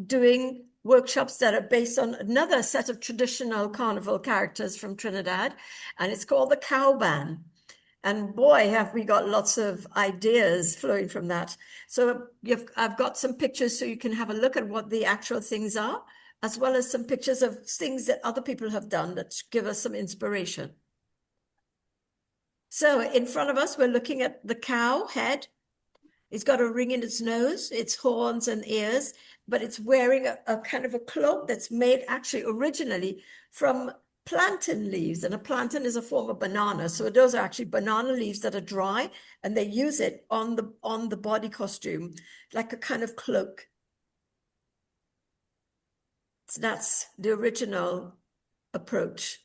doing workshops that are based on another set of traditional carnival characters from Trinidad, and it's called the Cowband. And boy, have we got lots of ideas flowing from that. So I've got some pictures so you can have a look at what the actual things are, as well as some pictures of things that other people have done that give us some inspiration. So in front of us, we're looking at the cow head. It's got a ring in its nose, its horns and ears, but it's wearing a kind of a cloak that's made actually originally from plantain leaves. And a plantain is a form of banana. So those are actually banana leaves that are dry, and they use it on the body costume, like a kind of cloak. So that's the original approach.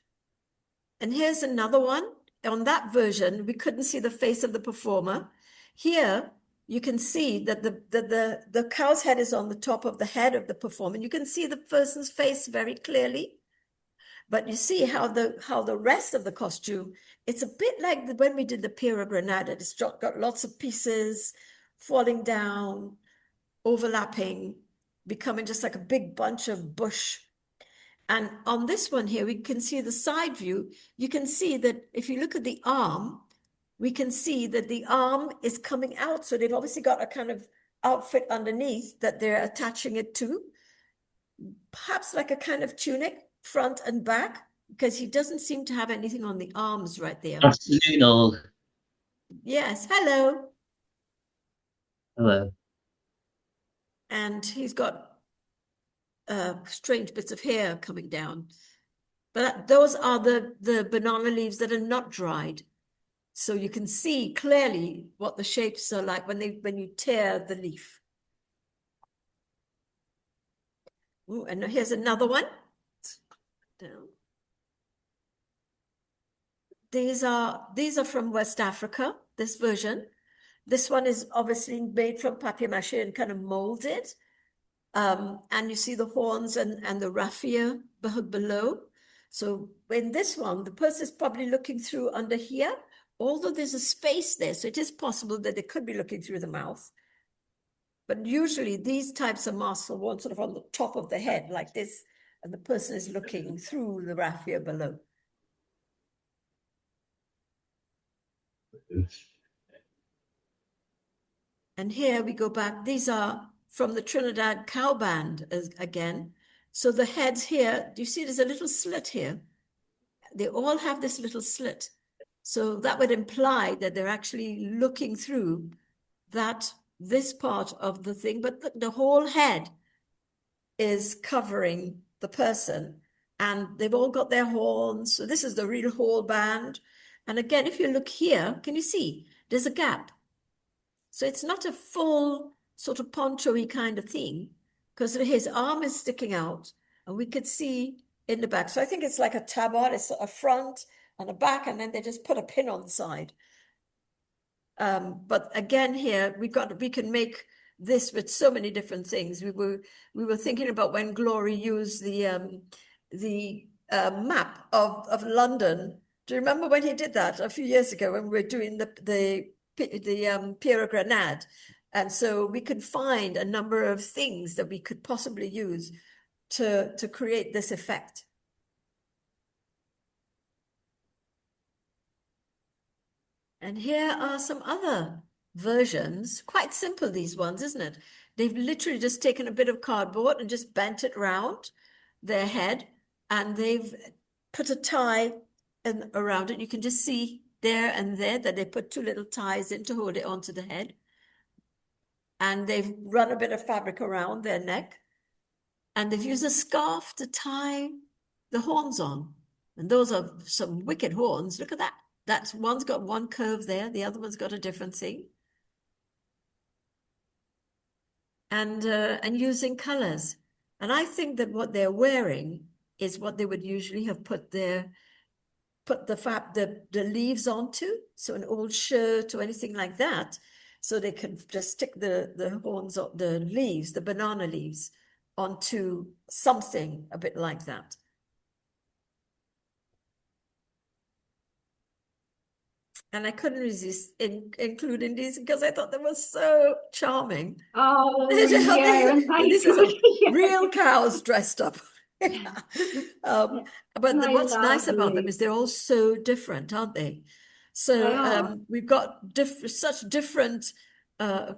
And here's another one. On that version, we couldn't see the face of the performer. Here, you can see that the cow's head is on the top of the head of the performer. You can see the person's face very clearly. But you see how the rest of the costume, it's a bit like when we did the Piero Granada. It's got lots of pieces falling down, overlapping, becoming just like a big bunch of bush. And on this one here, we can see the side view. You can see that if you look at the arm, we can see that the arm is coming out. So they've obviously got a kind of outfit underneath that they're attaching it to. Perhaps like a kind of tunic, front and back, because he doesn't seem to have anything on the arms right there. Afternoon, all. Yes, hello. Hello. And he's got strange bits of hair coming down. But those are the banana leaves that are not dried. So you can see clearly what the shapes are like when you tear the leaf. Ooh, and here's another one. Down. These are from West Africa, this version. This one is obviously made from papier-mâché and kind of molded. And you see the horns and the raffia below. So in this one, the person is probably looking through under here, although there's a space there. So it is possible that they could be looking through the mouth. But usually these types of masks are worn sort of on the top of the head like this, and the person is looking through the raffia below. And here we go back. These are from the Trinidad Cowband again. So the heads here, do you see there's a little slit here? They all have this little slit. So that would imply that they're actually looking through this part of the thing, but the whole head is covering the person, and they've all got their horns. So this is the real whole band. And again, if you look here, can you see there's a gap? So it's not a full sort of poncho-y kind of thing, because his arm is sticking out, and we could see in the back. So I think it's like a tabard. It's a front and a back, and then they just put a pin on the side. But again, here we can make this with so many different things. We were thinking about when Glory used the map of London. Do you remember when he did that a few years ago when we were doing the Piero Granada? And so we could find a number of things that we could possibly use to create this effect. And here are some other versions. Quite simple, these ones, isn't it? They've literally just taken a bit of cardboard and just bent it round their head, and they've put a tie around it. You can just see there and there that they put two little ties in to hold it onto the head. And they've run a bit of fabric around their neck. And they've used a scarf to tie the horns on. And those are some wicked horns. Look at that. One's got one curve there, the other one's got a different thing. And using colors. And I think that what they're wearing is what they would usually have put the leaves onto. So an old shirt or anything like that. So they can just stick the horns, the leaves, the banana leaves onto something a bit like that. And I couldn't resist including these because I thought they were so charming. Oh, yeah, and they This is a yeah. real cows dressed up. But They what's nice about them lovely. is they're all so different, aren't they? So They are. we've got such different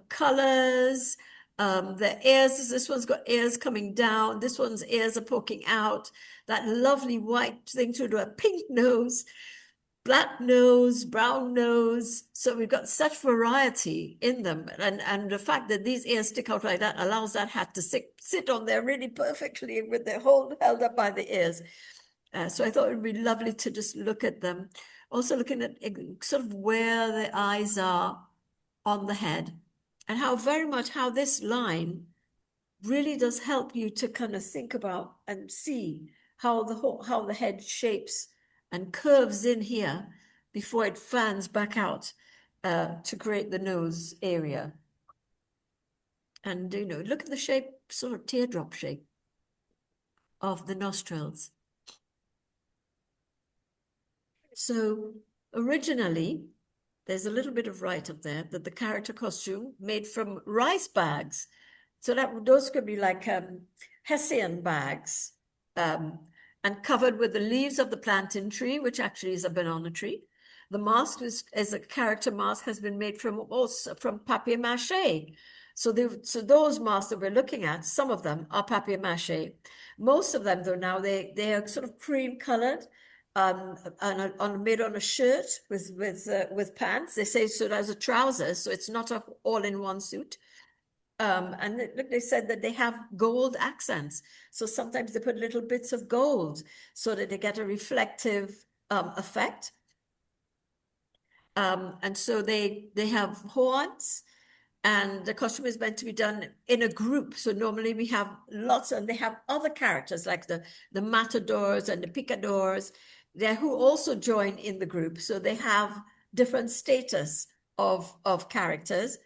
colors. The ears, this one's got ears coming down. This one's ears are poking out. That lovely white thing to do a pink nose, black nose, brown nose. So we've got such variety in them. And the fact that these ears stick out like that allows that hat to sit on there really perfectly with the whole held up by the ears. So I thought it would be lovely to just look at them. Also looking at sort of where the eyes are on the head and how very much how this line really does help you to kind of think about and see how the head shapes and curves in here before it fans back out to create the nose area. And, you know, look at the shape, sort of teardrop shape of the nostrils. So originally, there's a little bit of right up there that the character costume made from rice bags. So those could be like Hessian bags and covered with the leaves of the plantain tree, which actually is a banana tree. The mask is a character mask, has been made from papier-mâché. So those masks that we're looking at, some of them are papier-mâché. Most of them, though, now they are sort of cream colored. Made on a shirt with pants. They say so as a trouser, so it's not a all-in-one suit. And look, they said that they have gold accents. So sometimes they put little bits of gold so that they get a reflective effect. And so they have horns, and the costume is meant to be done in a group. So normally we have lots, and they have other characters like the matadors and the picadors there who also join in the group. So they have different status of characters.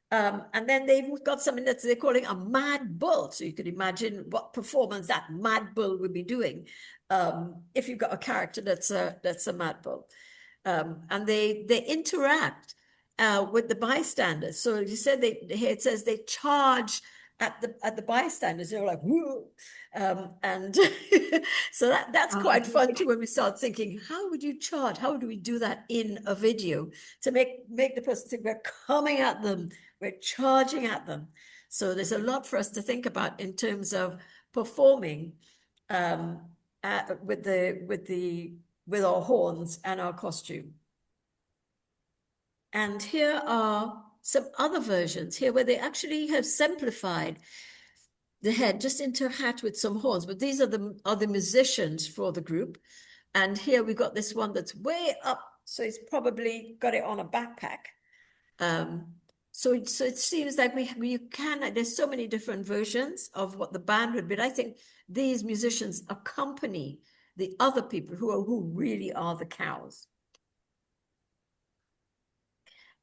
And then they've got something that they're calling a mad bull. So you could imagine what performance that mad bull would be doing if you've got a character that's a mad bull. And they interact with the bystanders. So you said it says they charge at the bystanders. They're like, whoo. And so that's quite fun too when we start thinking, how would you charge? How do we do that in a video to make the person think we're coming at them, we're charging at them? So there's a lot for us to think about in terms of performing with our horns and our costume. And here are some other versions here where they actually have simplified the head just into a hat with some horns, but these are the musicians for the group. And here we've got this one that's way up, so it's probably got it on a backpack. So it seems like there's so many different versions of what the band would be. I think these musicians accompany the other people who really are the cows.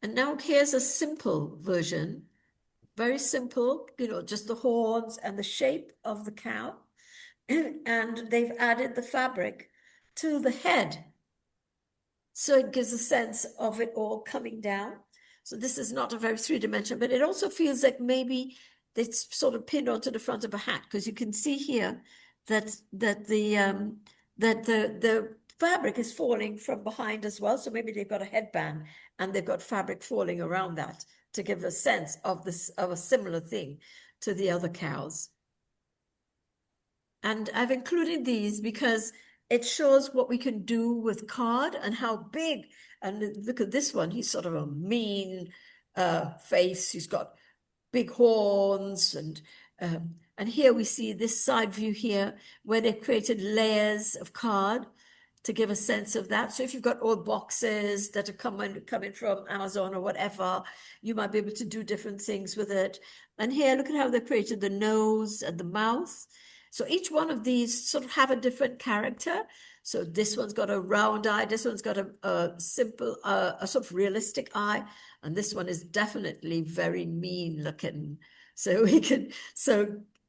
And now here's a simple version, very simple, just the horns and the shape of the cow. And they've added the fabric to the head. So it gives a sense of it all coming down. So this is not a very three-dimensional, but it also feels like maybe it's sort of pinned onto the front of a hat, because you can see here that the fabric is falling from behind as well. So maybe they've got a headband and they've got fabric falling around that to give a sense of a similar thing to the other cows. And I've included these because it shows what we can do with card and how big. And look at this one. He's sort of a mean face. He's got big horns. And here we see this side view here where they've created layers of card to give a sense of that. So if you've got old boxes that are coming from Amazon or whatever, you might be able to do different things with it. And here, look at how they've created the nose and the mouth. So each one of these sort of have a different character. So this one's got a round eye. This one's got a simple, a sort of realistic eye. And this one is definitely very mean looking. So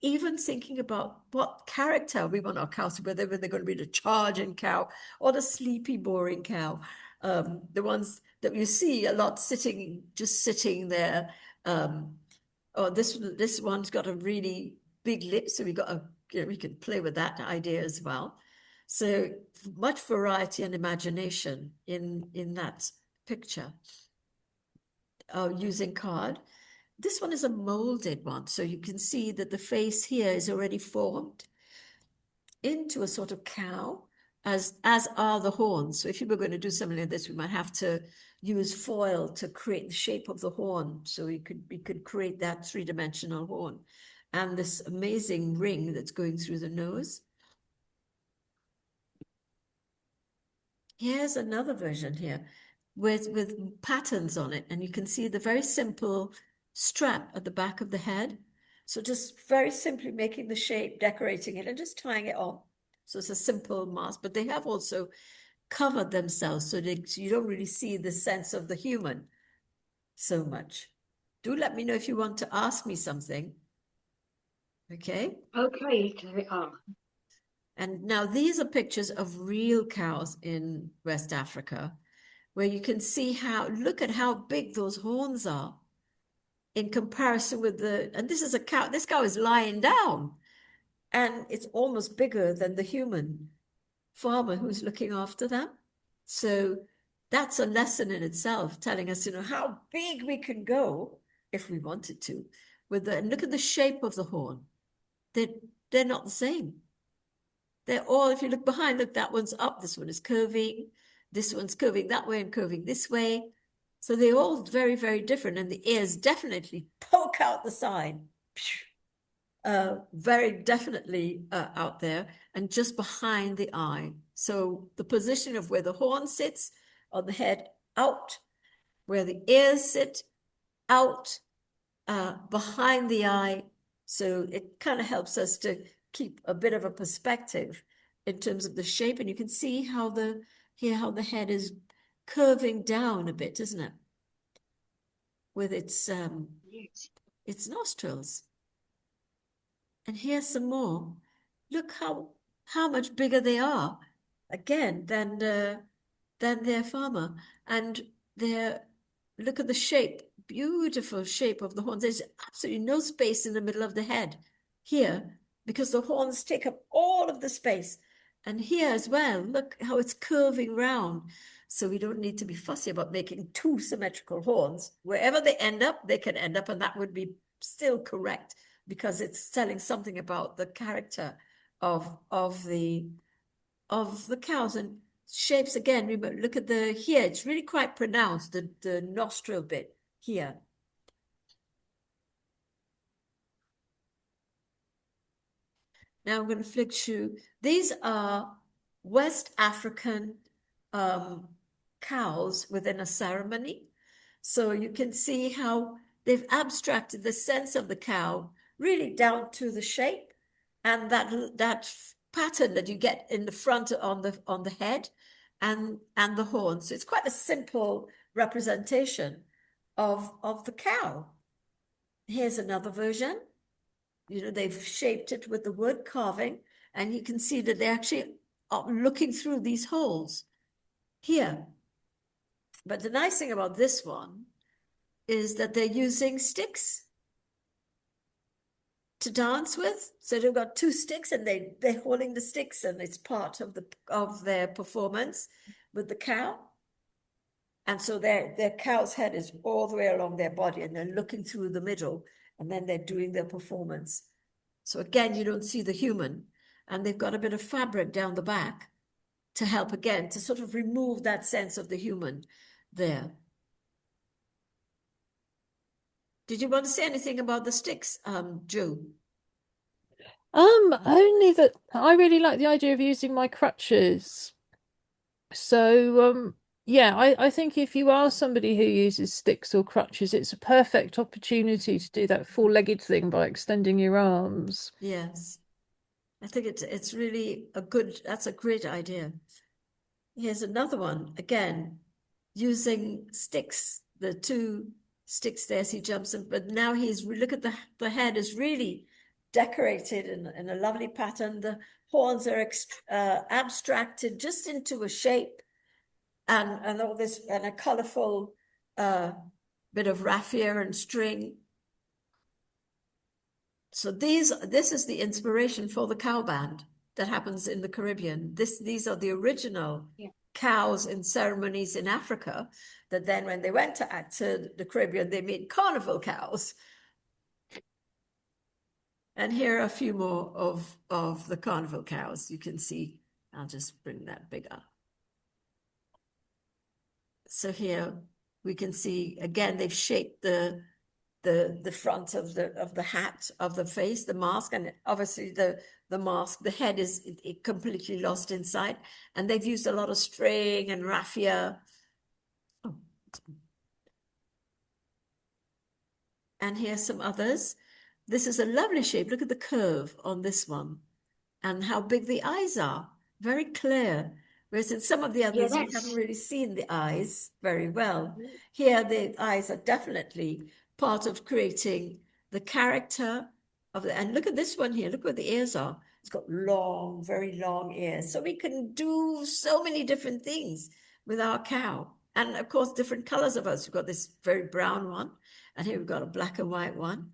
even thinking about what character we want our cows to be, whether they're going to be the charging cow or the sleepy, boring cow. the ones that you see a lot just sitting there. Oh, this one's got a really big lip, so we can play with that idea as well. So much variety and imagination in that picture. Using card. This one is a molded one, so you can see that the face here is already formed into a sort of cow, as are the horns. So if you were going to do something like this, we might have to use foil to create the shape of the horn. So we could create that three-dimensional horn. And this amazing ring that's going through the nose. Here's another version here with patterns on it. And you can see the very simple strap at the back of the head. So just very simply making the shape, decorating it, and just tying it on. So it's a simple mask, but they have also covered themselves so you don't really see the sense of the human so much. Do let me know if you want to ask me something. Okay? Okay, there are. And now these are pictures of real cows in West Africa, where you can see look at how big those horns are in comparison with and this is a cow, this cow is lying down, and it's almost bigger than the human farmer who's looking after them. So that's a lesson in itself, telling us, how big we can go if we wanted to. And look at the shape of the horn. They're not the same. They're all, if you look behind, look, that one's up, this one is curving, this one's curving that way and curving this way. So they're all very, very different. And the ears definitely poke out the side. Very definitely out there and just behind the eye. So the position of where the horn sits on the head, out, where the ears sit, out, behind the eye. So it kind of helps us to keep a bit of a perspective in terms of the shape. And you can see how the head is curving down a bit, isn't it? With its nostrils. And here's some more. Look how much bigger they are, again, than their farmer. And look at the shape, beautiful shape of the horns. There's absolutely no space in the middle of the head here, because the horns take up all of the space. And here as well, look how it's curving round. So we don't need to be fussy about making two symmetrical horns. Wherever they end up, they can end up, and that would be still correct, because it's telling something about the character of the cows. And shapes, again, remember, look at here, it's really quite pronounced, the nostril bit here. Now I'm going to flick through. These are West African cows within a ceremony. So you can see how they've abstracted the sense of the cow really down to the shape and that pattern that you get in the front on the head and the horn. So it's quite a simple representation of the cow. Here's another version. They've shaped it with the wood carving, and you can see that they actually are looking through these holes here. But the nice thing about this one is that they're using sticks to dance with. So they've got two sticks, and they're holding the sticks, and it's part of their performance with the cow. And so their cow's head is all the way along their body, and they're looking through the middle, and then they're doing their performance. So again, you don't see the human, and they've got a bit of fabric down the back to help, again, to sort of remove that sense of the human there. Did you want to say anything about the sticks, Joe? Only that I really like the idea of using my crutches. So, yeah, I think if you are somebody who uses sticks or crutches, it's a perfect opportunity to do that four-legged thing by extending your arms. Yes. I think it's really that's a great idea. Here's another one, again, using sticks, the two sticks there as he jumps in, but now look at the head is really decorated in a lovely pattern. The horns are abstracted just into a shape, and all this, and a colorful bit of raffia and string. So this is the inspiration for the cow band that happens in the Caribbean. These are the original cows in ceremonies in Africa, that then when they went to the Caribbean, they made carnival cows. And here are a few more of the carnival cows. You can see, I'll just bring that bigger. So here we can see, again, they've shaped the front of the hat, of the face, the mask, and obviously the mask, the head is completely lost inside, and they've used a lot of string and raffia. Oh. And here's some others. This is a lovely shape. Look at the curve on this one and how big the eyes are. Very clear. Whereas in some of the others, we haven't really seen the eyes very well. Here, the eyes are definitely part of creating the character of the, and look at this one here. Look where the ears are. It's got long, very long ears. So we can do so many different things with our cow. And of course, different colors of us. We've got this very brown one, and here we've got a black and white one.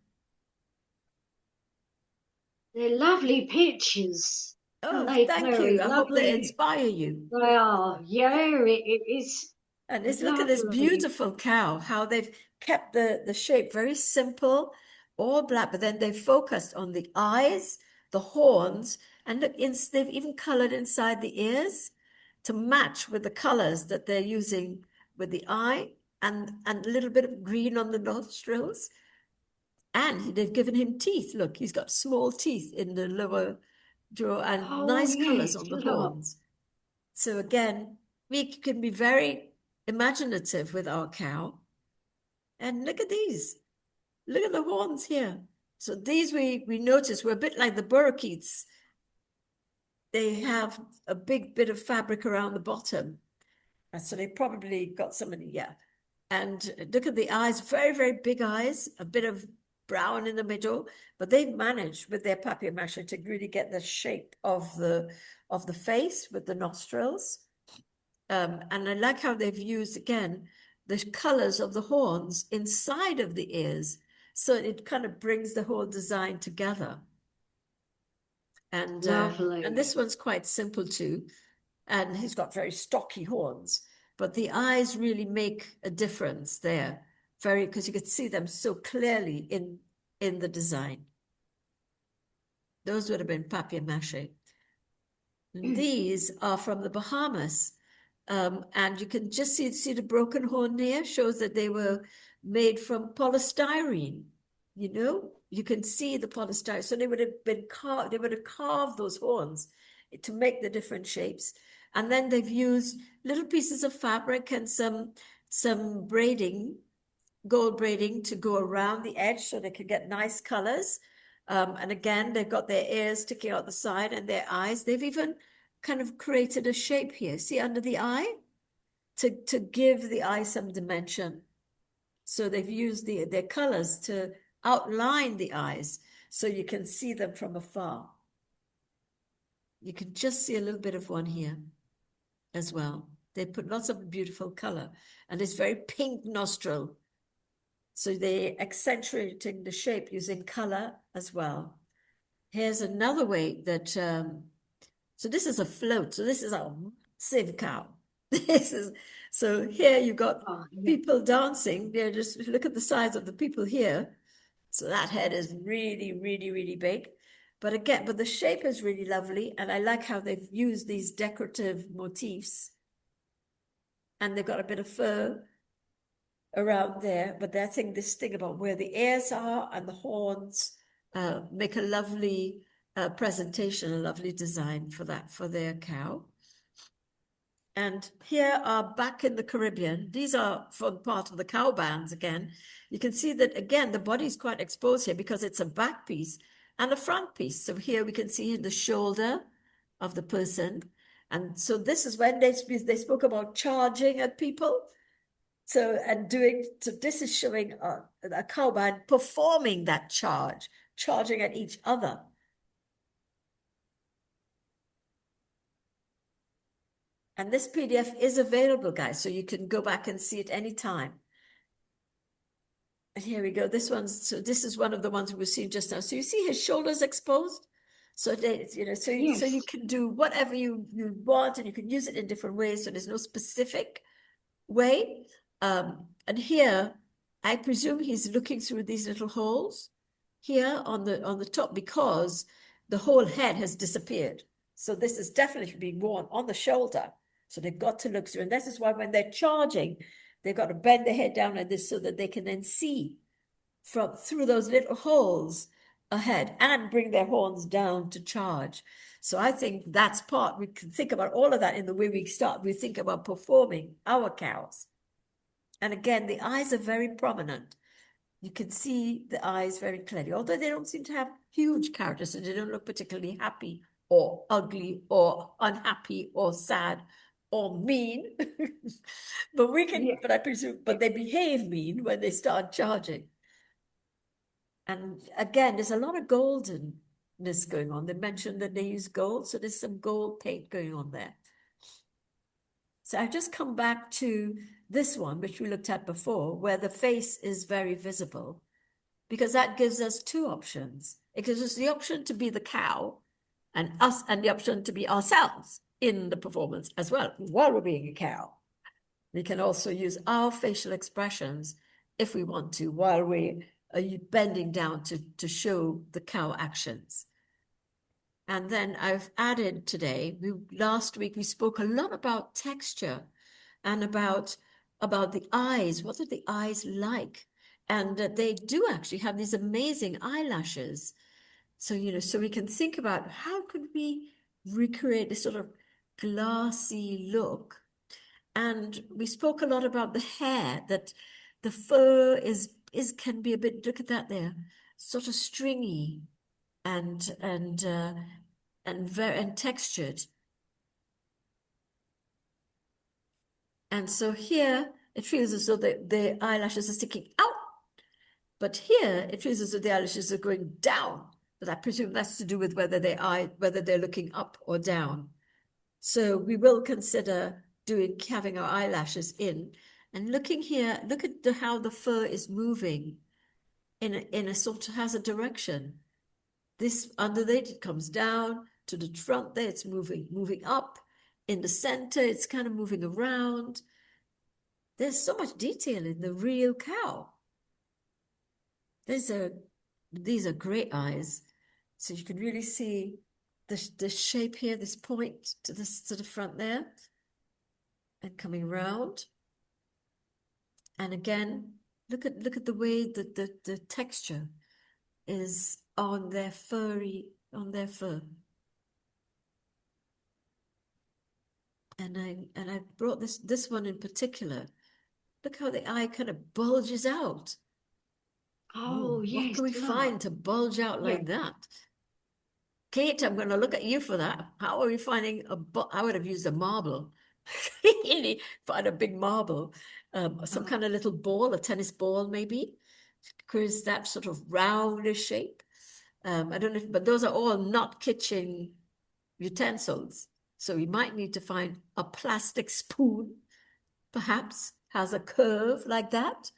They're lovely pictures. Oh, They thank very you. I hope they lovely. inspire you. They are. Yeah, it is. And look at this Lovely. beautiful cow, how they've kept the shape very simple, all black, but then they've focused on the eyes, the horns, and look, they've even colored inside the ears to match with the colors that they're using with the eye, and a little bit of green on the nostrils. And they've given him teeth. Look, he's got small teeth in the lower jaw and nice colors on the look. horns. So again, we can be very imaginative with our cow. And look at these. Look at the horns here. So these we notice were a bit like the parakeets. They have a big bit of fabric around the bottom. And so they probably got somebody, yeah. And look at the eyes, very, very big eyes, a bit of brown in the middle, but they've managed with their papier-mâché to really get the shape of the face with the nostrils. And I like how they've used, again, the colors of the horns inside of the ears. So it kind of brings the whole design together. And this one's quite simple too. And he's got very stocky horns, but the eyes really make a difference there. Because you could see them so clearly in the design. Those would have been papier-mâché. These are from the Bahamas. And you can just see the broken horn here shows that they were made from polystyrene. You know, you can see the polystyrene. So they would have been carved, they would have carved those horns to make the different shapes. And then they've used little pieces of fabric and some braiding, gold braiding to go around the edge so they could get nice colors. And again, they've got their ears sticking out the side and their eyes. They've even kind of created a shape here. See under the eye? To give the eye some dimension. So they've used their colors to outline the eyes so you can see them from afar. You can just see a little bit of one here as well. They put lots of beautiful color and it's very pink nostril. So they're accentuating the shape using color as well. Here's another way that, so this is a float. So this is a massive cow. So here you've got people dancing. They're just, look at the size of the people here. So that head is really, really, really big. But again, the shape is really lovely. And I like how they've used these decorative motifs. And they've got a bit of fur around there. But I think this thing about where the ears are and the horns make a lovely presentation, a lovely design for that, for their cow. And here are back in the Caribbean. These are from part of the cow bands again. You can see that, again, the body is quite exposed here because it's a back piece and a front piece. So here we can see the shoulder of the person. And so this is when they spoke about charging at people. So, this is showing a cow band performing that charge, charging at each other. And this PDF is available, guys, so you can go back and see it anytime. And here we go. This is one of the ones we were seeing just now. So you see his shoulders exposed. So they, so Yes. you can do whatever you want, and you can use it in different ways. So there's no specific way. And here, I presume he's looking through these little holes here on the top, because the whole head has disappeared. So this is definitely being worn on the shoulder. So they've got to look through. And this is why when they're charging, they've got to bend their head down like this so that they can then see through those little holes ahead and bring their horns down to charge. So I think that's part, we can think about all of that in the way we start. We think about performing our cows. And again, the eyes are very prominent. You can see the eyes very clearly, although they don't seem to have huge characters, so they don't look particularly happy or ugly or unhappy or sad or mean. But we can, Yeah. but I presume, but they behave mean when they start charging. And again, there's a lot of goldenness going on. They mentioned that they use gold, so there's some gold paint going on there. So I've just come back to this one, which we looked at before, where the face is very visible, because that gives us two options. It gives us the option to be the cow and us, and the option to be ourselves in the performance as well, while we're being a cow. We can also use our facial expressions if we want to, while we are bending down to show the cow actions. And then I've added today, last week we spoke a lot about texture and about the eyes. What are the eyes like? And they do actually have these amazing eyelashes. So, so we can think about how could we recreate this sort of glassy look. And we spoke a lot about the hair, that the fur can be a bit, look at that there, sort of stringy and textured. And so here it feels as though the eyelashes are sticking out, but here it feels as though the eyelashes are going down. But I presume that's to do with whether they're looking up or down. So we will consider having our eyelashes in, and looking here. Look at how the fur is moving in a sort of, has a direction. This underneath, it comes down to the front there, it's moving up. In the center, it's kind of moving around. There's so much detail in the real cow. These are great eyes. So you can really see the shape here, this point to the front there, and coming round. And again, look at the way that the texture is on their fur. And I brought this one in particular. Look how the eye kind of bulges out. Oh, What yes. can we find to bulge out like that? Kate, I'm going to look at you for that. How are we finding I would have used a marble. Really find a big marble, some kind of little ball, a tennis ball maybe, because that sort of roundish shape. I don't know, but those are all not kitchen utensils. So we might need to find a plastic spoon, perhaps has a curve like that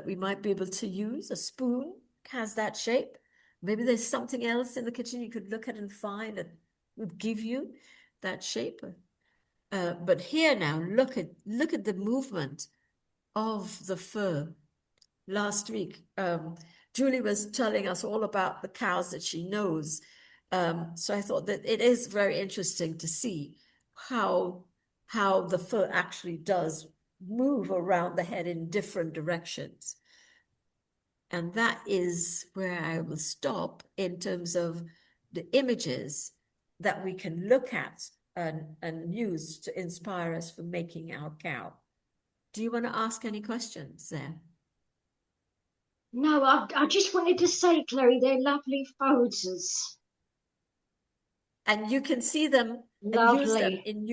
we might be able to use. A spoon has that shape. Maybe there's something else in the kitchen you could look at and find that would give you that shape. But here now, look at the movement of the fur. Last week, Julie was telling us all about the cows that she knows. So I thought that it is very interesting to see how the fur actually does move around the head in different directions. And that is where I will stop in terms of the images that we can look at and use to inspire us for making our cow. Do you want to ask any questions there? No, I just wanted to say, Chloe, they're lovely photos. And you can see them and use them Lovely. in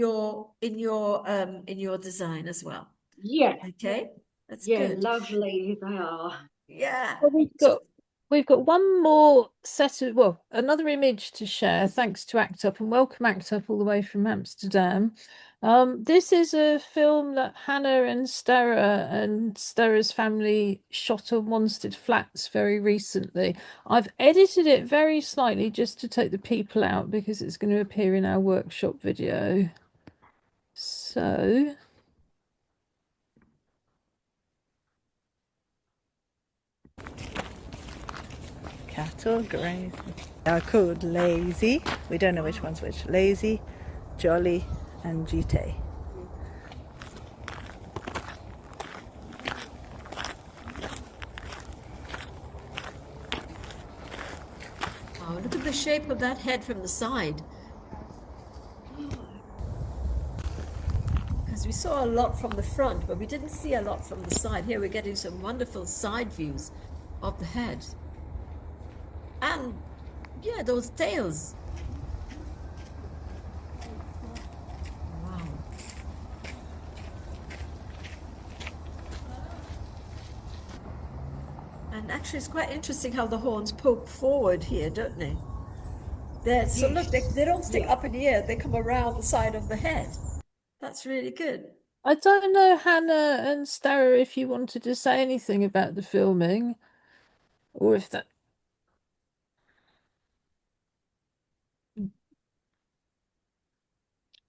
your design as well. Yeah. Okay, that's Yeah, good. lovely they are. Yeah. Well, we've got We've got one more set of, well, another image to share, thanks to ACT UP, and welcome ACT UP all the way from Amsterdam. This is a film that Hannah and Stera's family shot on Wanstead Flats very recently. I've edited it very slightly just to take the people out because it's going to appear in our workshop video. So... Cattle grazing. They are called Lazy. We don't know which one's which. Lazy, Jolly, and Jite. Oh, look at the shape of that head from the side. Because we saw a lot from the front, but we didn't see a lot from the side. Here we're getting some wonderful side views of the head. And yeah, those tails. Wow. And actually, it's quite interesting how the horns poke forward here, don't they? So look, they don't stick up in the air, they come around the side of the head. That's really good. I don't know, Hannah and Stara, if you wanted to say anything about the filming, or if that...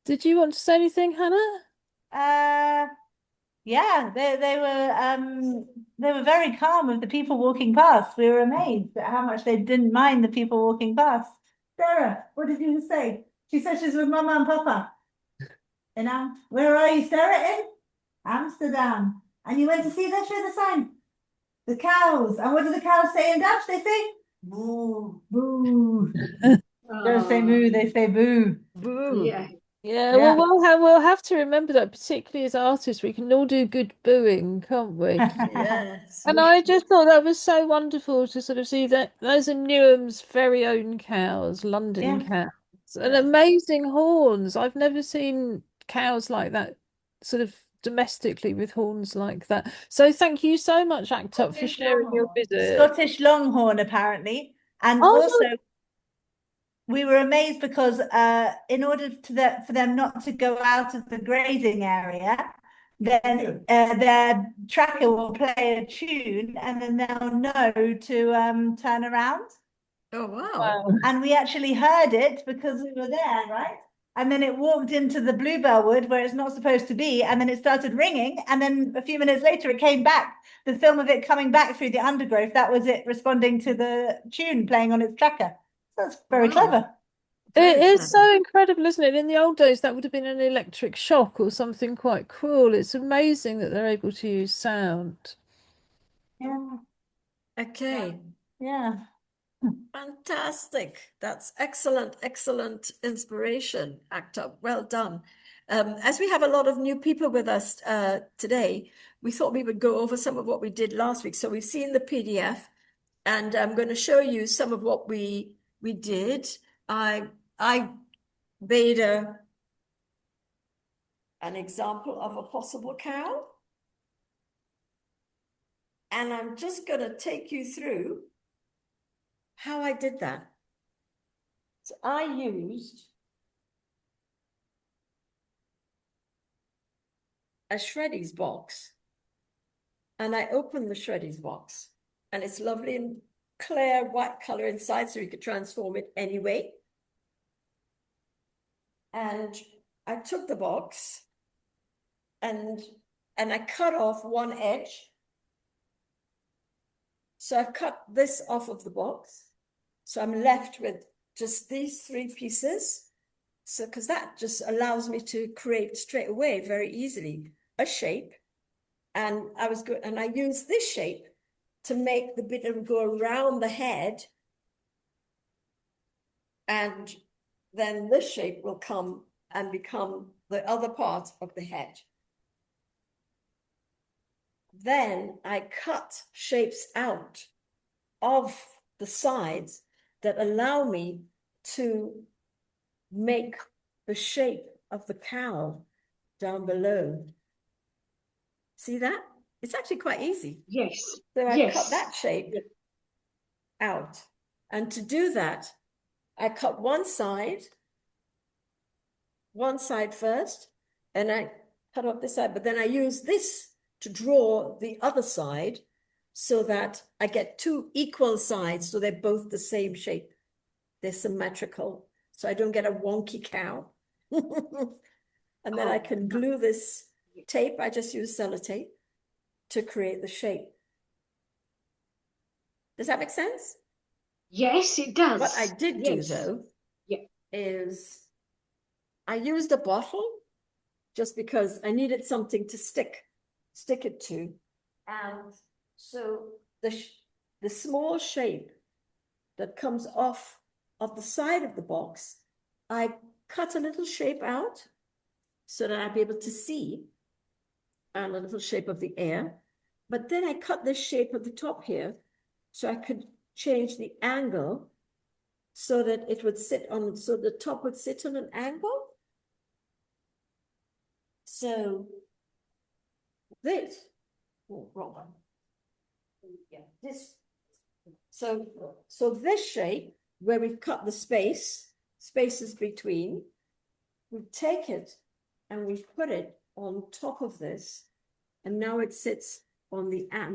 Did you want to say anything, Hannah? Yeah, they were very calm with the people walking past. We were amazed at how much they didn't mind the people walking past. Sarah, what did you say? She said she's with Mama and Papa. Where are you, Sarah? In Amsterdam. And you went to see that? Show the sign. The cows. And what do the cows say in Dutch? They say boo, boo. They don't say moo, they say boo. Boo. Yeah. Yeah, Yeah. well, we'll have to remember that, particularly as artists, we can all do good booing, can't we? Yes. And I just thought that was so wonderful to sort of see that those are Newham's very own cows, London Yeah. cows, and Yeah. amazing horns. I've never seen cows like that, sort of domestically with horns like that. So thank you so much, ACT UP, for sharing your visit. Scottish Longhorn, apparently. And Oh, also, we were amazed because in order for them not to go out of the grazing area, then their tracker will play a tune and then they'll know to turn around. Oh, wow. wow. And we actually heard it because we were there, right? And then it walked into the bluebell wood where it's not supposed to be, and then it started ringing, and then a few minutes later it came back. The film of it coming back through the undergrowth, that was it responding to the tune playing on its tracker. So that's very Wow. clever. It Very is so clever. incredible, isn't it? In the old days, that would have been an electric shock or something quite cruel. It's amazing that they're able to use sound. Yeah, Okay. yeah. Fantastic. That's excellent, excellent inspiration, ACT UP. Well done. As we have a lot of new people with us today, we thought we would go over some of what we did last week. So we've seen the PDF, and I'm going to show you some of what we did. I made an example of a possible cow, and I'm just going to take you through how I did that. So I used a Shreddies box, and I opened the Shreddies box, and it's lovely and clear white color inside, so you could transform it anyway. And I took the box and I cut off one edge. So I've cut this off of the box. So I'm left with just these three pieces. So, because that just allows me to create straight away very easily a shape. And I was good, and I used this shape to make the bit of go around the head. And then this shape will come and become the other part of the head. Then I cut shapes out of the sides that allow me to make the shape of the cow down below. See that? It's actually quite easy. Yes. So I Yes. cut that shape, out. And to do that, I cut one side first, and I cut off this side, but then I use this to draw the other side so that I get two equal sides, so they're both the same shape. They're symmetrical, so I don't get a wonky cow. And then I can glue this tape. I just use sellotape to create the shape. Does that make sense? Yes, it does. What I did do Yes. though, Yeah. is I used a bottle just because I needed something to stick it to. And so the small shape that comes off of the side of the box, I cut a little shape out so that I'd be able to see, and a little shape of the air. But then I cut this shape at the top here so I could change the angle so that it would sit on, so the top would sit on an angle. So this, oh, wrong one. Yeah, this. So this shape where we've cut the spaces between, we take it and we put it on top of this, and now it sits on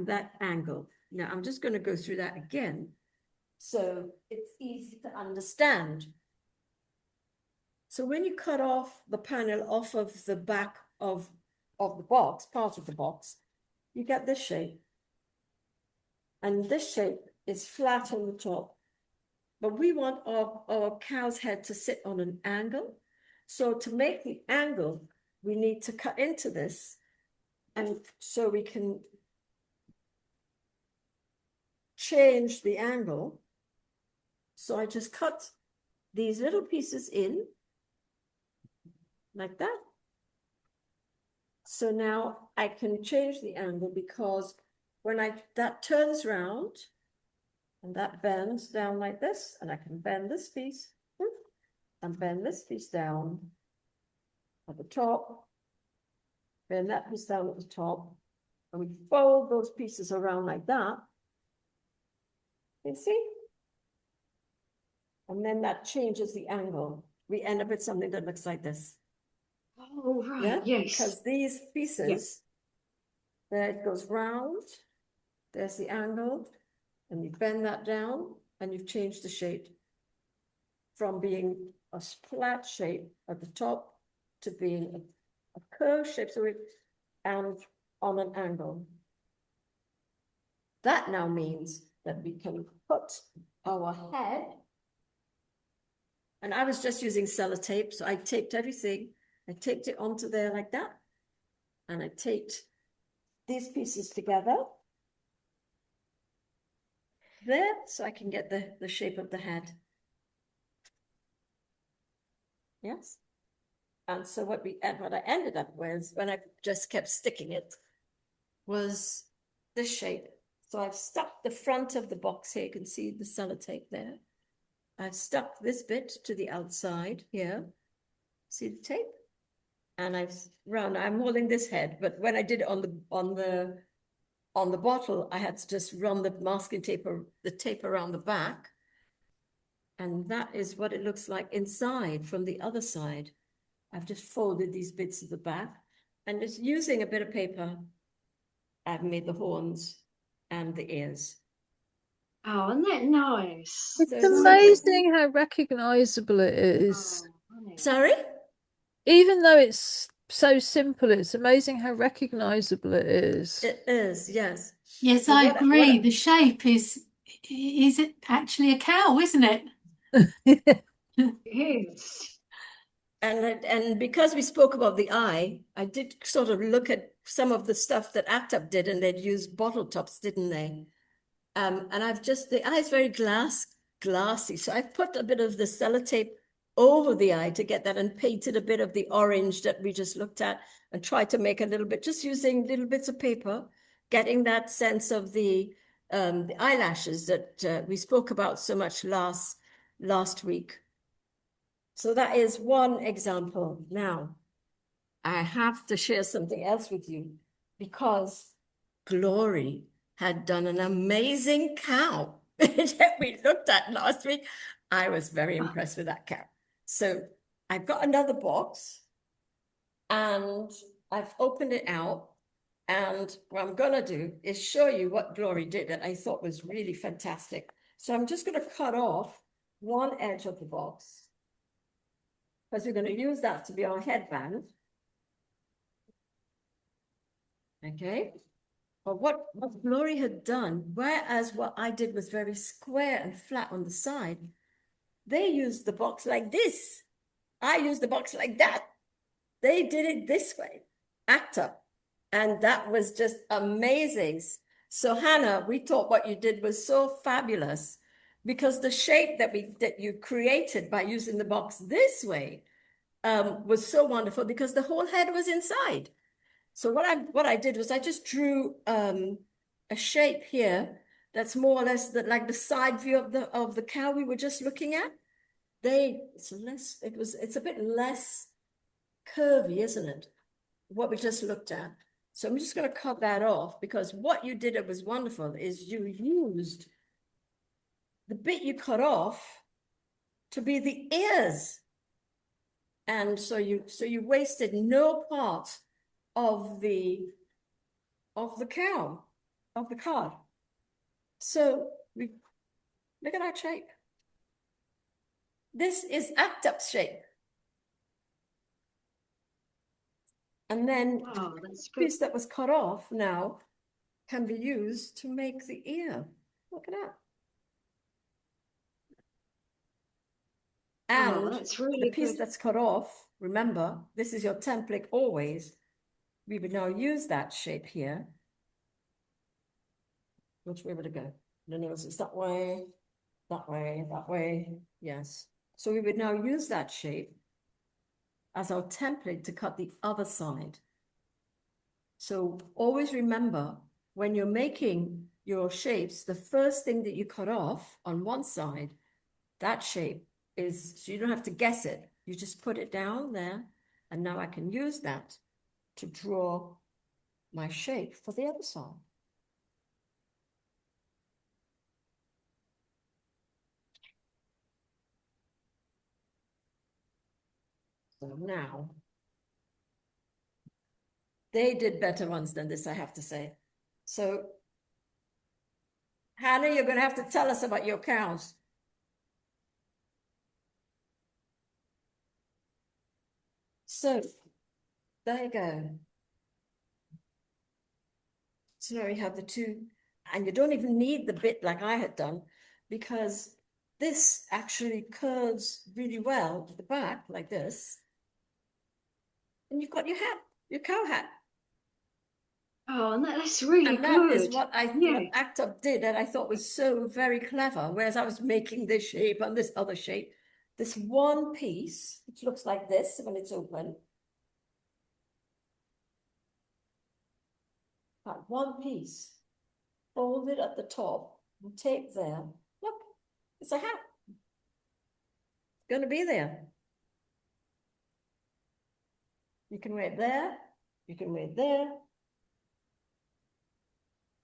that angle. Now I'm just going to go through that again, so it's easy to understand. So when you cut off the panel off of the back of the box, part of the box, you get this shape. And this shape is flat on the top. But we want our cow's head to sit on an angle. So to make the angle, we need to cut into this. And so we can change the angle. So I just cut these little pieces in like that. So now I can change the angle, because when that turns round and that bends down like this, and I can bend this piece and bend this piece down at the top, bend that piece down at the top, and we fold those pieces around like that. You see? And then that changes the angle. We end up with something that looks like this. Oh, right, Yeah, yes. because these pieces, there it goes round, there's the angle, and you bend that down, and you've changed the shape from being a flat shape at the top to being a curved shape, and on an angle. That now means that we can put our head, and I was just using sellotape, so I taped everything. I taped it onto there like that, and I taped these pieces together there, so I can get the shape of the head. Yes. And so what I ended up with, when I just kept sticking it, was this shape. So I've stuck the front of the box here. You can see the sellotape there. I've stuck this bit to the outside here. See the tape? And I'm holding this head, but when I did it on the bottle, I had to just run the masking tape, the tape around the back. And that is what it looks like inside from the other side. I've just folded these bits at the back, and just using a bit of paper, I've made the horns and the ears. Oh, isn't that nice? It's So amazing how recognizable it is. Oh, isn't it? Sorry? Even though it's so simple, it's amazing how recognizable it is. It is, yes. Yes, So I what- agree. what- The shape is it actually a cow, isn't it? Yes. And because we spoke about the eye, I did sort of look at some of the stuff that ACTUP did, and they'd use bottle tops, didn't they? And the eye is very glassy. So I've put a bit of the sellotape over the eye to get that, and painted a bit of the orange that we just looked at, and tried to make a little bit, just using little bits of paper, getting that sense of the eyelashes that we spoke about so much last week. So that is one example. Now, I have to share something else with you, because Glory had done an amazing cow. that we looked at last week. I was very impressed with that cow. So I've got another box and I've opened it out. And what I'm going to do is show you what Glory did that I thought was really fantastic. So I'm just going to cut off one edge of the box because we're going to use that to be our headband. Okay. But what Glory had done, whereas what I did was very square and flat on the side, they used the box like this. I used the box like that. They did it this way, act up. And that was just amazing. So Hannah, we thought what you did was so fabulous because the shape that you created by using the box this way was so wonderful because the whole head was inside. So what I did was I just drew a shape here that's more or less like the side view of the cow we were just looking at. It's a bit less curvy, isn't it? What we just looked at. So I'm just going to cut that off because what you did, it was wonderful, is you used the bit you cut off to be the ears. And so you wasted no part of the cow, of the card. So look at that shape. This is act up shape. And then Wow, that's the good. piece that was cut off now can be used to make the ear. Look at that. Oh, And that's the really piece good. that's cut off, remember, this is your template always. We would now use that shape here. Which way would it go? The nose is that way, that way, that way. Yes. So we would now use that shape as our template to cut the other side. So always remember when you're making your shapes, the first thing that you cut off on one side, that shape is, so you don't have to guess it. You just put it down there. And now I can use that to draw my shape for the other side. So now, they did better ones than this, I have to say. So, Hannah, you're going to have to tell us about your cows. So, there you go. So now we have the two, and you don't even need the bit like I had done, because this actually curves really well to the back like this. And you've got your hat, your cow hat. Oh, and that's really And that is good. what Yeah. what Act Up did, and I thought was so very clever. Whereas I was making this shape and this other shape, this one piece, which looks like this when it's open. That one piece, folded at the top and tape there. Look, it's a hat. It's going to be there. You can wear it there. You can wear it there.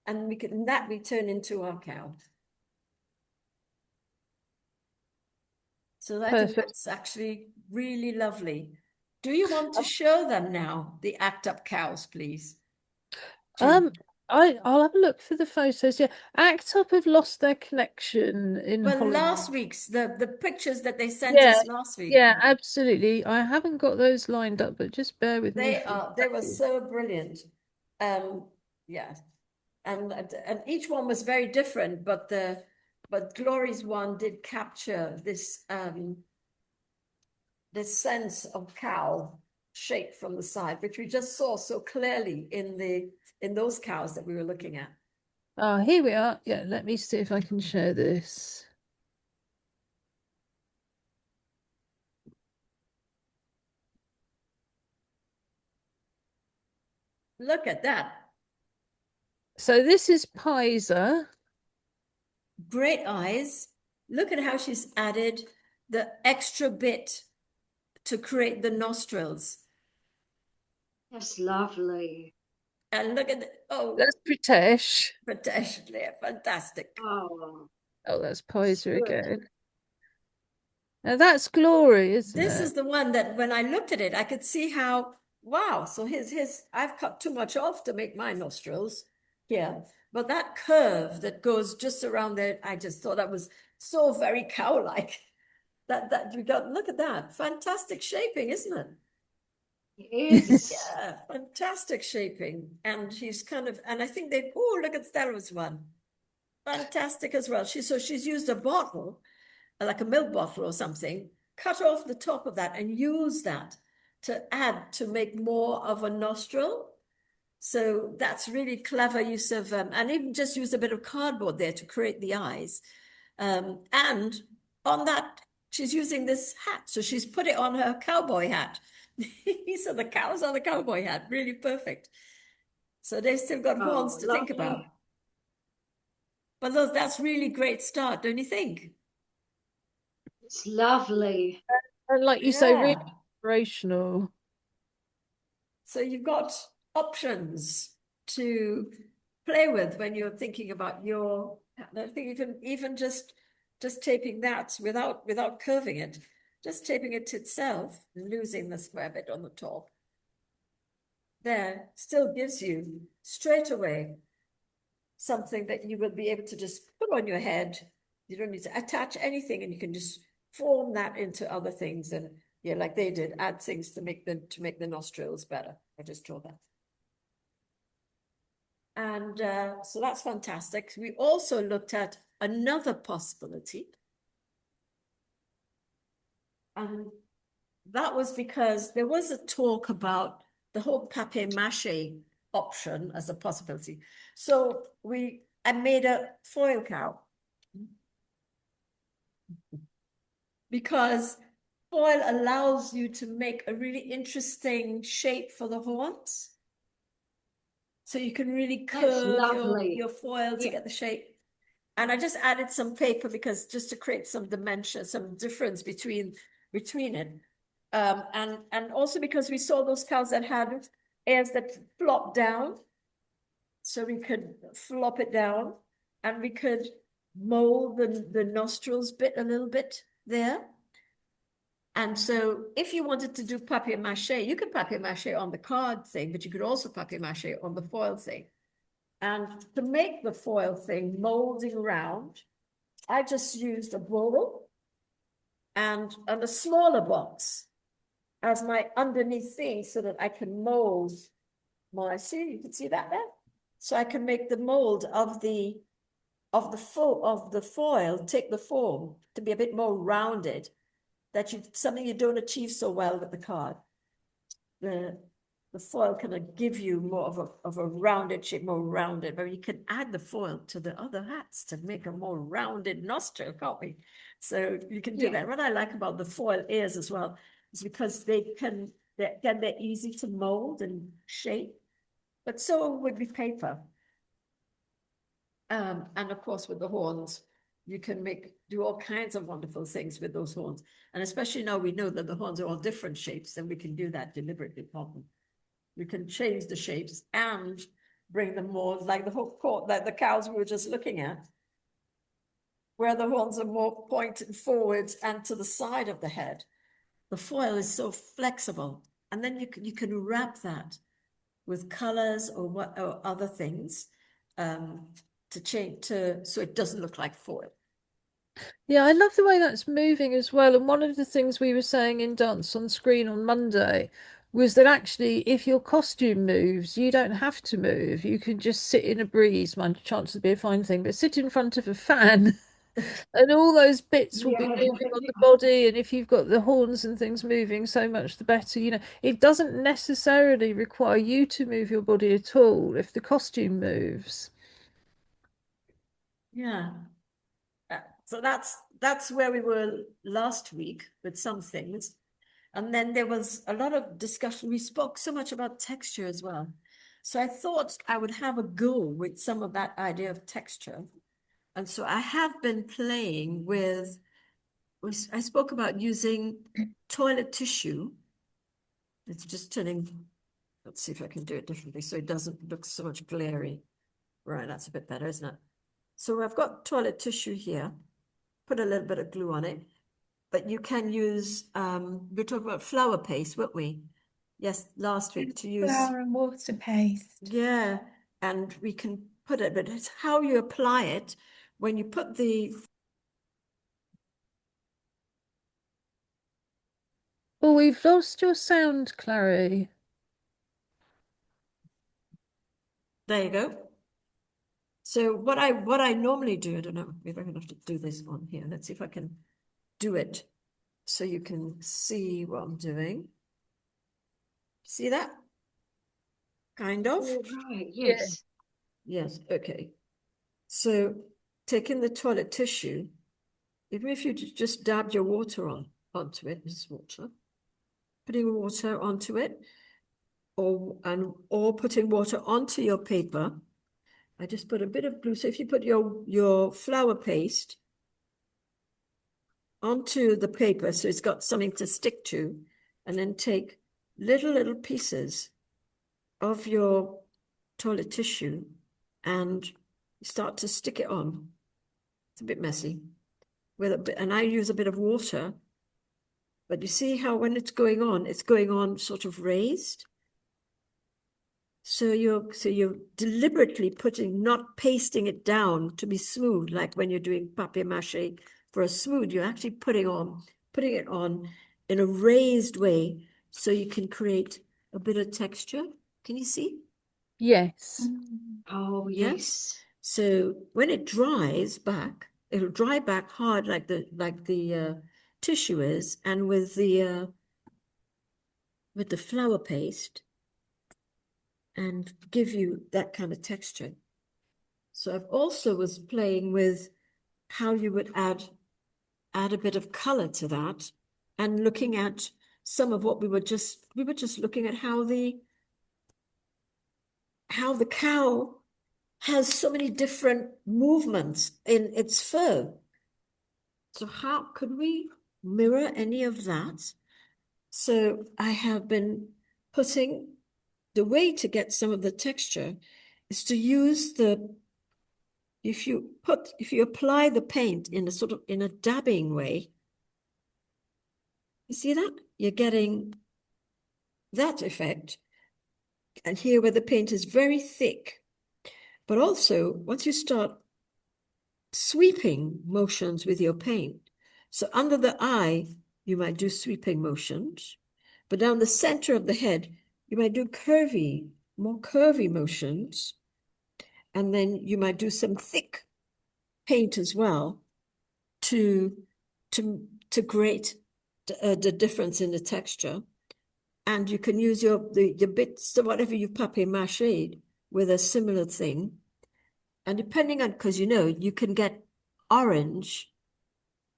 And we can turn into our cow. So I think Perfect. that's actually really lovely. Do you want to show them now, the Act Up cows, please? I'll have a look for the photos. Yeah, Act Up have lost their connection in Well, Holland. last week's, the pictures that they sent Yeah, us last week. yeah, absolutely. I haven't got those lined up, but just bear with me. They were so brilliant. Yeah. And each one was very different, but Glory's one did capture this this sense of cow shape from the side, which we just saw so clearly in those cows that we were looking at. Here we are. Yeah, let me see if I can share this. Look at that. So this is Pisa. Great eyes. Look at how she's added the extra bit to create the nostrils. That's lovely. And look at oh, That's Pritesh. fantastic. Oh, Oh, that's Pizer Good. again. Now that's Glory, isn't This it? is the one that when I looked at it, I could see how, wow, so I've cut too much off to make my nostrils here. But that curve that goes just around there, I just thought that was so very cow-like. That you got, look at that. Fantastic shaping, isn't it? It is. Yeah, fantastic shaping. And she's kind of, and I think oh, look at Stella's one. Fantastic as well. She's used a bottle, like a milk bottle or something, cut off the top of that and use that to add to make more of a nostril. So that's really clever use of, and even just use a bit of cardboard there to create the eyes. And on that, she's using this hat. So she's put it on her cowboy hat. So the cows on the cowboy hat, really perfect. So they've still got horns to think about. Lovely. But that's really great start, don't you think? It's lovely. And like you say, really Yeah. inspirational. So you've got options to play with when you're thinking about your, I think you can even just taping that without curving it, just taping it to itself, losing the square bit on the top. There still gives you straight away something that you will be able to just put on your head. You don't need to attach anything, and you can just form that into other things. And yeah, like they did, add things to make the nostrils better. I just draw that. And so that's fantastic. We also looked at another possibility. And that was because there was a talk about the whole papier-mâché option as a possibility. So I made a foil cow. Because foil allows you to make a really interesting shape for the horns. So you can really curve your foil to get the shape. And I just added some paper because just to create some dimension, some difference between it. And also because we saw those cows that had ears that flop down. So we could flop it down and we could mold the nostrils bit a little bit there. And so if you wanted to do papier-mâché, you could papier-mâché on the card thing, but you could also papier-mâché on the foil thing. And to make the foil thing molding around, I just used a bowl and a smaller box as my underneath thing so that I can mold you can see that there? So I can make the mold of the foil, take the form to be a bit more rounded, something you don't achieve so well with the card. The foil can give you more of a rounded shape, more rounded, but you can add the foil to the other hats to make a more rounded nostril, can't we? So you can do that. What I like about the foil ears as well is because they're easy to mold and shape, but so would be paper. And of course, with the horns, you can do all kinds of wonderful things with those horns. And especially now we know that the horns are all different shapes, then we can do that deliberately. We can change the shapes and bring them more like the whole court, like the cows we were just looking at, where the horns are more pointed forwards and to the side of the head. The foil is so flexible, and then you can wrap that with colors or other things to change so it doesn't look like foil. Yeah, I love the way that's moving as well. And one of the things we were saying in Dance on Screen on Monday was that actually, if your costume moves, you don't have to move. You can just sit in a breeze. My chances would be a fine thing, but sit in front of a fan, and all those bits will be moving on the body. And if you've got the horns and things moving, so much the better. You know, it doesn't necessarily require you to move your body at all if the costume moves. Yeah. So that's where we were last week with some things. And then there was a lot of discussion. We spoke so much about texture as well. So I thought I would have a go with some of that idea of texture. And so I have been playing with, I spoke about using toilet tissue. It's just turning, let's see if I can do it differently so it doesn't look so much glary. Right, that's a bit better, isn't it? So I've got toilet tissue here. Put a little bit of glue on it. But you can use, we talked about flour paste, weren't we? Yes, last week to use. Flour and water paste. Yeah, and we can put it, but it's how you apply it when you put the. Oh, we've lost your sound, Clary. There you go. So what I normally do, I don't know, maybe I'm gonna have to do this on here. Let's see if I can do it so you can see what I'm doing. See that? Kind of. All right, yes. Yes, okay. So taking the toilet tissue, even if you just dabbed your water onto it, this is water, putting water onto it, or putting water onto your paper. I just put a bit of glue. So if you put your flour paste onto the paper, so it's got something to stick to, and then take little pieces of your toilet tissue and start to stick it on. It's a bit messy with a bit, and I use a bit of water, but you see how when it's going on sort of raised. So you're deliberately not pasting it down to be smooth, like when you're doing papier-mâché for a smooth, you're actually putting it on in a raised way so you can create a bit of texture. Can you see? Yes. Oh, Yes. yes. So when it dries back, it'll dry back hard like the tissue is, and with the flour paste, and give you that kind of texture. So I've also was playing with how you would add a bit of color to that, and looking at some of what we were just looking at how the cow has so many different movements in its fur. So how could we mirror any of that? So I have been putting, the way to get some of the texture is to use if you apply the paint in a dabbing way, you see that? You're getting that effect. And here where the paint is very thick, but also once you start sweeping motions with your paint, so under the eye, you might do sweeping motions, but down the center of the head, you might do more curvy motions, and then you might do some thick paint as well to create the difference in the texture. And you can use your bits of whatever you've papier-mâché with a similar thing. And depending on, because you can get orange,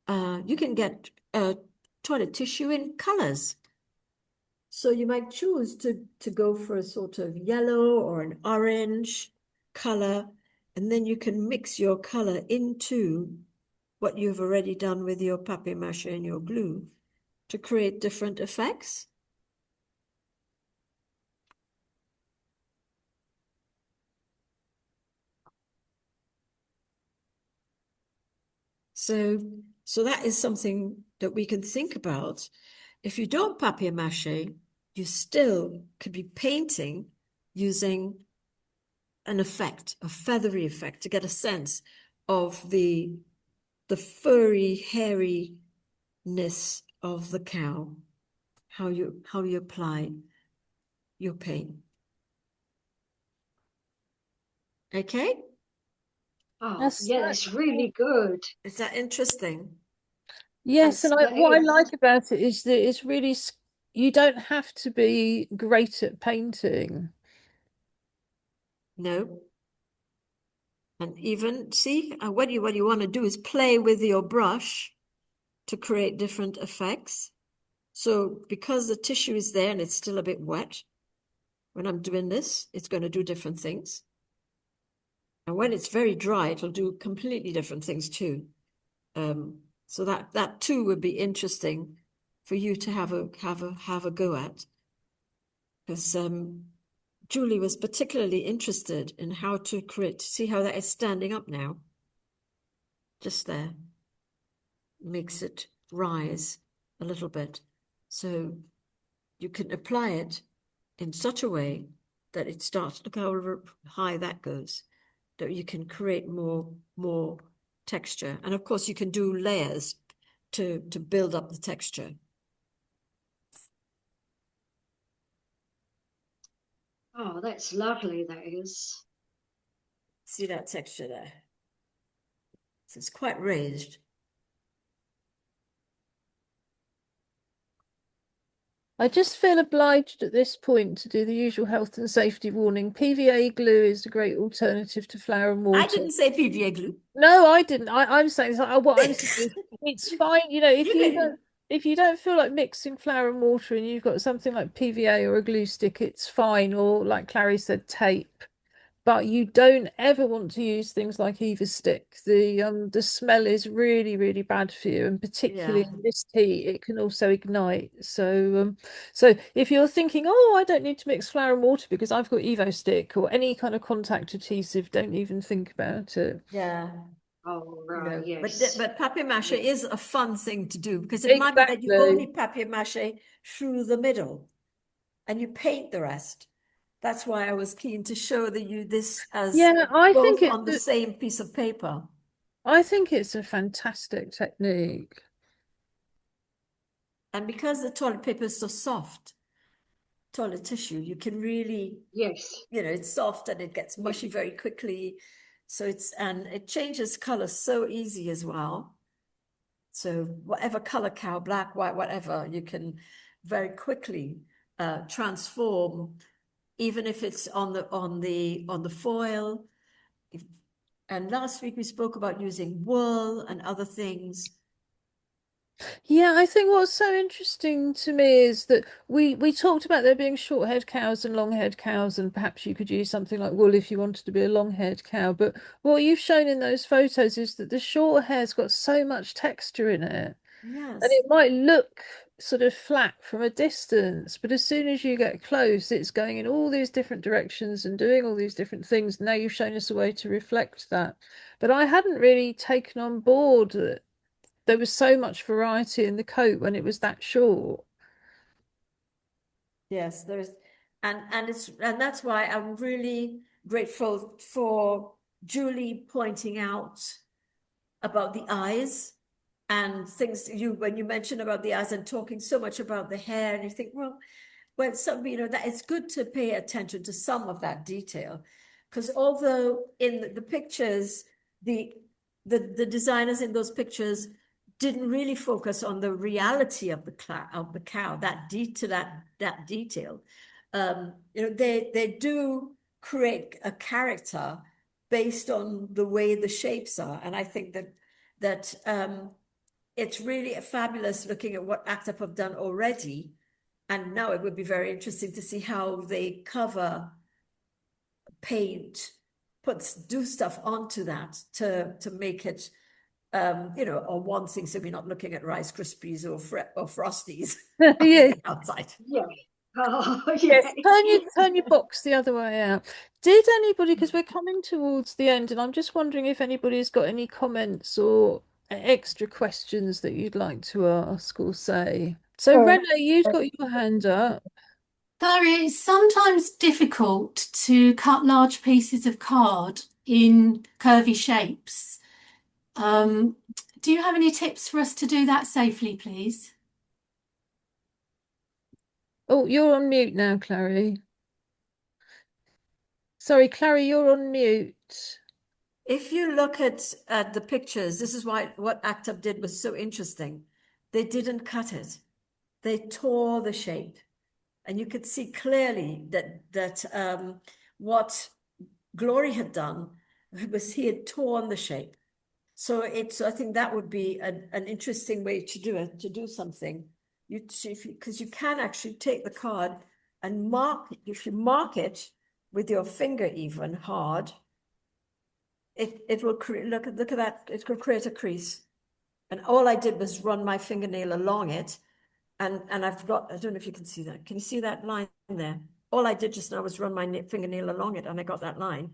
you can get toilet tissue in colors. So you might choose to go for a sort of yellow or an orange color, and then you can mix your color into what you've already done with your papier-mâché and your glue to create different effects. So that is something that we can think about. If you don't papier-mâché, you still could be painting using an effect, a feathery effect, to get a sense of the furry hairiness of the cow, how you apply your paint. Okay? Oh, That's yeah, that's really good. Is that interesting? Yes, and That's what I great. like about it is that it's really, you don't have to be great at painting. No. And even, see, what you want to do is play with your brush to create different effects. So because the tissue is there and it's still a bit wet, when I'm doing this, it's going to do different things. And when it's very dry, it'll do completely different things too. So that too would be interesting for you to have a go at. Because Julie was particularly interested in how to see how that is standing up now. just there, makes it rise a little bit. So you can apply it in such a way that it starts, look how high that goes, that you can create more texture. And of course you can do layers to build up the texture. Oh, that's lovely, that is. See that texture there? So it's quite raised. I just feel obliged at this point to do the usual health and safety warning. PVA glue is a great alternative to flour and water. I didn't say PVA glue. No, I didn't. I'm saying what I'm saying is it's fine. You know, if you don't feel like mixing flour and water and you've got something like PVA or a glue stick, it's fine. Or like Clary said, tape. But you don't ever want to use things like Eva stick. The smell is really, really bad for you, and particularly Yeah. in this heat, it can also ignite. So so if you're thinking, oh, I don't need to mix flour and water because I've got Evo stick or any kind of contact adhesive, don't even think about it. Yeah. Oh, You right, know, yes. but papier-mâché Yeah. is a fun thing to do because it might be that you Exactly. only papier-mâché through the middle and you paint the rest. That's why I was keen to show you this as Yeah, both on the same piece of paper. I think it's a fantastic technique. And because the toilet paper is so soft, toilet tissue, you can really, Yes. you know, it's soft and it gets mushy very quickly. So and it changes color so easy as well. So whatever color cow, black, white, whatever, you can very quickly transform, even if it's on the foil. And last week we spoke about using wool and other things. Yeah, I think what's so interesting to me is that we talked about there being short-haired cows and long-haired cows, and perhaps you could use something like wool if you wanted to be a long-haired cow. But what you've shown in those photos is that the short hair's got so much texture in it. Yes. And it might look sort of flat from a distance, but as soon as you get close, it's going in all these different directions and doing all these different things. Now you've shown us a way to reflect that. But I hadn't really taken on board that there was so much variety in the coat when it was that short. Yes, and that's why I'm really grateful for Julie pointing out about the eyes and things when you mentioned about the eyes and talking so much about the hair, and you think, well, some, you know, that it's good to pay attention to some of that detail, because although in the pictures, the designers in those pictures didn't really focus on the reality of the cow, that detail. You know, they do create a character based on the way the shapes are, and I think that it's really fabulous looking at what ACT UP have done already, and now it would be very interesting to see how they cover, paint, do stuff onto that to make it. You know, on one thing, so we're not looking at Rice Krispies or Frosties Yes. outside. Yeah. Oh, Yes, yeah. turn your box the other way out. Did anybody, because we're coming towards the end, and I'm just wondering if anybody's got any comments or extra questions that you'd like to ask or say. So, Renee, you've got your hand up. Clary, it's sometimes difficult to cut large pieces of card in curvy shapes. Do you have any tips for us to do that safely, please? Oh, you're on mute now, Clary. Sorry, Clary, you're on mute. If you look at the pictures, this is why what ACT UP did was so interesting. They didn't cut it. They tore the shape. And you could see clearly that what Glory had done was he had torn the shape. So I think that would be an interesting way to do it, to do something. Because you can actually take the card and mark, if you mark it with your finger even hard, it will create, look at that, it will create a crease. And all I did was run my fingernail along it. And I've got, I don't know if you can see that. Can you see that line there? All I did just now was run my fingernail along it and I got that line.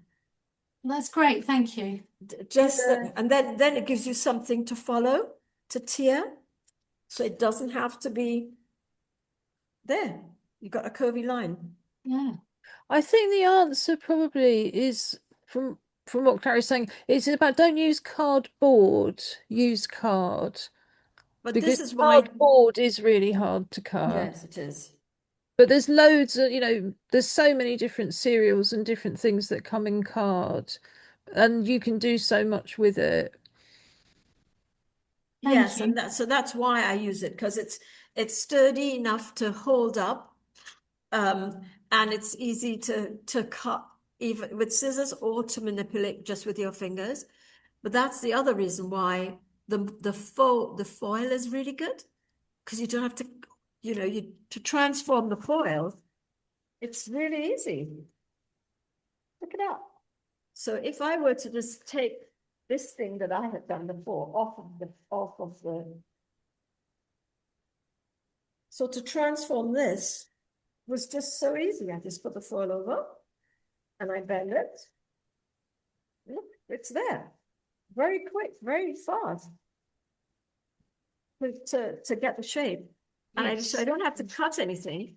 That's great, thank you. Just and then it gives you something to follow, to tier, so it doesn't have to be there. You've got a curvy line. Yeah. I think the answer probably is from what Clary's saying, it's about don't use cardboard, use card. But Because this is why, cardboard is really hard to cut. yes, it is. But there's loads of, there's so many different cereals and different things that come in card, and you can do so much with it. Thank Yes, you. and that's why I use it, because it's sturdy enough to hold up, and it's easy to cut even with scissors or to manipulate just with your fingers. But that's the other reason why the foil is really good, because you don't have to, to transform the foil. It's really easy. Look it up. So if I were to just take this thing that I had done before off of the. So to transform this was just so easy. I just put the foil over and I bend it. Look, it's there. Very quick, very fast to get the shape. And Yes. I don't have to cut anything.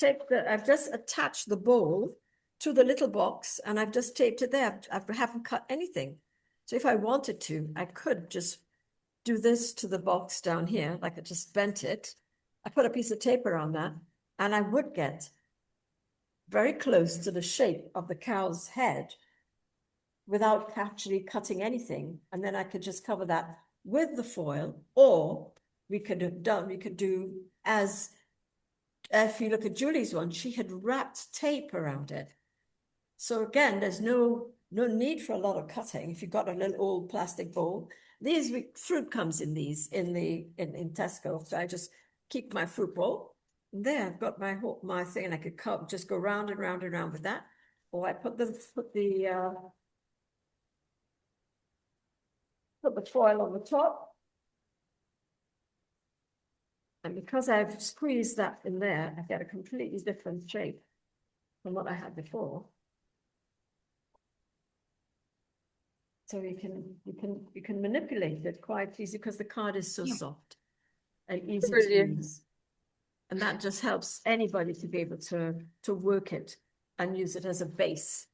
I've just attached the bowl to the little box and I've just taped it there. I haven't cut anything. So if I wanted to, I could just do this to the box down here, like I just bent it. I put a piece of tape around that and I would get very close to the shape of the cow's head without actually cutting anything. And then I could just cover that with the foil, or we could do as, if you look at Julie's one, she had wrapped tape around it. So again, there's no need for a lot of cutting. If you've got a little old plastic bowl, fruit comes in these in Tesco. So I just keep my fruit bowl. And there, I've got my thing, and I could just go round and round and round with that. Or I put the foil on the top. And because I've squeezed that in there, I get a completely different shape from what I had before. So you can manipulate it quite easy because the card is so soft and easy to use. And that just helps anybody to be able to work it and use it as a base.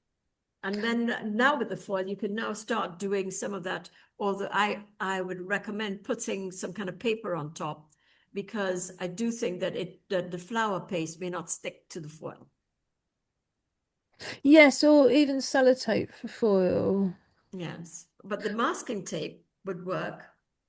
And then now with the foil, you can now start doing some of that. Although I would recommend putting some kind of paper on top, because I do think that the flour paste may not stick to the foil. Yes, or even sellotape for foil. Yes, but the masking tape would work,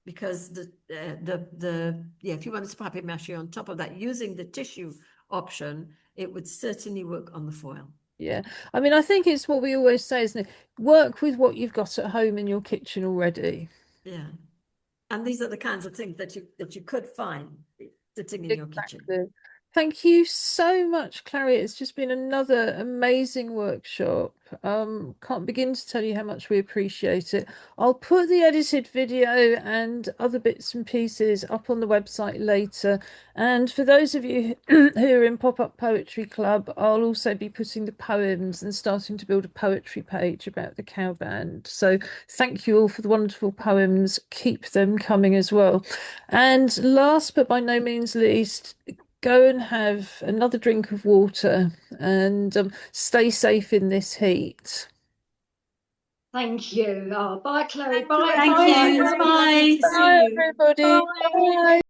because if you wanted to papier mâché on top of that using the tissue option, it would certainly work on the foil. Yeah, I mean, I think it's what we always say, isn't it? Work with what you've got at home in your kitchen already. Yeah, and these are the kinds of things that you could find sitting in your kitchen. Thank you so much, Clary. It's just been another amazing workshop. Can't begin to tell you how much we appreciate it. I'll put the edited video and other bits and pieces up on the website later. And for those of you who are in Pop-Up Poetry Club, I'll also be putting the poems and starting to build a poetry page about the cow band. So thank you all for the wonderful poems. Keep them coming as well. And last but by no means least, go and have another drink of water and stay safe in this heat. Thank you. Oh, bye, Chloe. Thank Bye. you. Thank Bye. you. Bye. Bye. Bye, everybody. Bye. Bye.